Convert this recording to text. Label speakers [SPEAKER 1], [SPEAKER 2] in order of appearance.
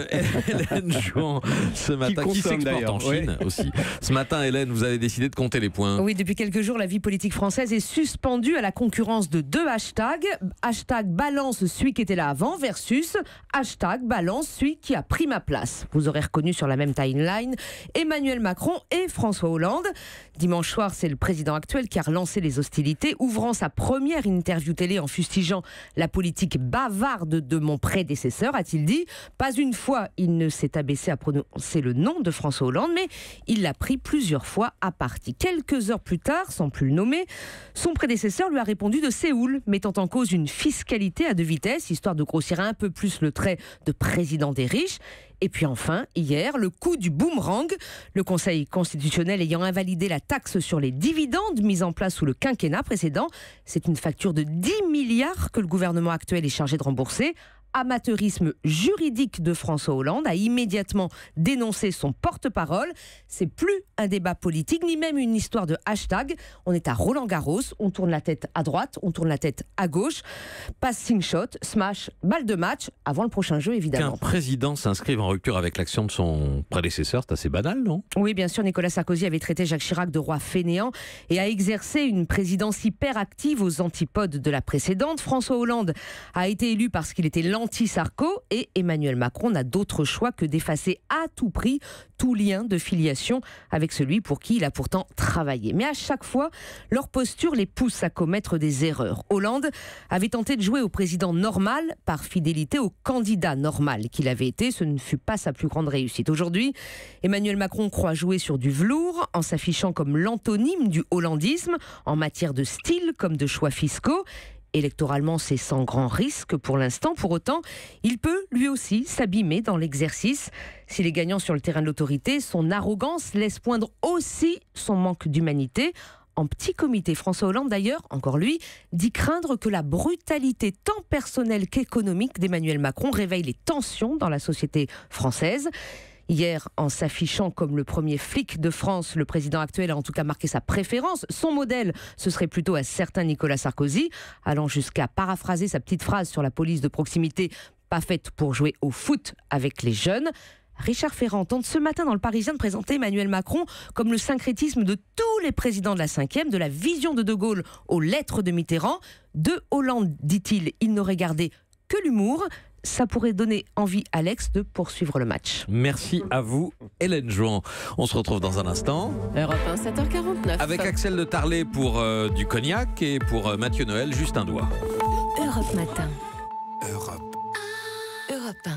[SPEAKER 1] Hélène Jouan, ce matin, qui s'exporte en Chine aussi. Ce matin, Hélène, vous avez décidé de compter les points.
[SPEAKER 2] Oui, depuis quelques jours, la vie politique française est suspendue à la concurrence de deux hashtags. Hashtag balance celui qui était là avant versus hashtag balance celui qui a pris ma place. Vous aurez reconnu sur la même timeline Emmanuel Macron et François Hollande. Dimanche soir, c'est le président actuel qui a relancé les hostilités, ouvrant sa première interview télé en fustigeant la politique bavarde de mon prédécesseur, a-t-il dit. Pas une fois, il ne s'est abaissé à prononcer le nom de François Hollande, mais il l'a pris plusieurs fois à partie. Quelques heures plus tard, sans plus le nommer, son prédécesseur lui a répondu de Séoul, mettant en cause une fiscalité à deux vitesses, histoire de grossir un peu plus le trait de président des riches. Et puis enfin, hier, le coup du boomerang, le Conseil constitutionnel ayant invalidé la taxe sur les dividendes mise en place sous le quinquennat précédent. C'est une facture de 10 milliards que le gouvernement actuel est chargé de rembourser. Amateurisme juridique de François Hollande a immédiatement dénoncé son porte-parole. C'est plus un débat politique, ni même une histoire de hashtag. On est à Roland-Garros, on tourne la tête à droite, on tourne la tête à gauche. Passing shot, smash, balle de match, avant le prochain jeu évidemment.
[SPEAKER 1] Qu'un président s'inscrive en rupture avec l'action de son prédécesseur, c'est assez banal, non ?
[SPEAKER 2] Oui, bien sûr, Nicolas Sarkozy avait traité Jacques Chirac de roi fainéant et a exercé une présidence hyper active aux antipodes de la précédente. François Hollande a été élu parce qu'il était l'anti-Sarko et Emmanuel Macron n'a d'autre choix que d'effacer à tout prix tout lien de filiation avec celui pour qui il a pourtant travaillé. Mais à chaque fois, leur posture les pousse à commettre des erreurs. Hollande avait tenté de jouer au président normal par fidélité au candidat normal qu'il avait été. Ce ne fut pas sa plus grande réussite. Aujourd'hui, Emmanuel Macron croit jouer sur du velours en s'affichant comme l'antonyme du hollandisme en matière de style comme de choix fiscaux. Électoralement, c'est sans grand risque pour l'instant. Pour autant, il peut lui aussi s'abîmer dans l'exercice. S'il est gagnant sur le terrain de l'autorité, son arrogance laisse poindre aussi son manque d'humanité. En petit comité, François Hollande, d'ailleurs, encore lui, dit craindre que la brutalité tant personnelle qu'économique d'Emmanuel Macron réveille les tensions dans la société française. Hier, en s'affichant comme le premier flic de France, le président actuel a en tout cas marqué sa préférence. Son modèle, ce serait plutôt un certain Nicolas Sarkozy, allant jusqu'à paraphraser sa petite phrase sur la police de proximité, pas faite pour jouer au foot avec les jeunes. Richard Ferrand tente ce matin dans Le Parisien de présenter Emmanuel Macron comme le syncrétisme de tous les présidents de la 5e, de la vision de De Gaulle aux lettres de Mitterrand. De Hollande, dit-il, il n'aurait gardé que l'humour. Ça pourrait donner envie à Alex de poursuivre le match.
[SPEAKER 1] Merci à vous, Hélène Jouan. On se retrouve dans un instant.
[SPEAKER 3] Europe 1, 7h49.
[SPEAKER 1] Avec Axel de Tarlet pour du cognac et pour Mathieu Noël, juste un doigt.
[SPEAKER 3] Europe Matin.
[SPEAKER 4] Europe.
[SPEAKER 3] Europe 1.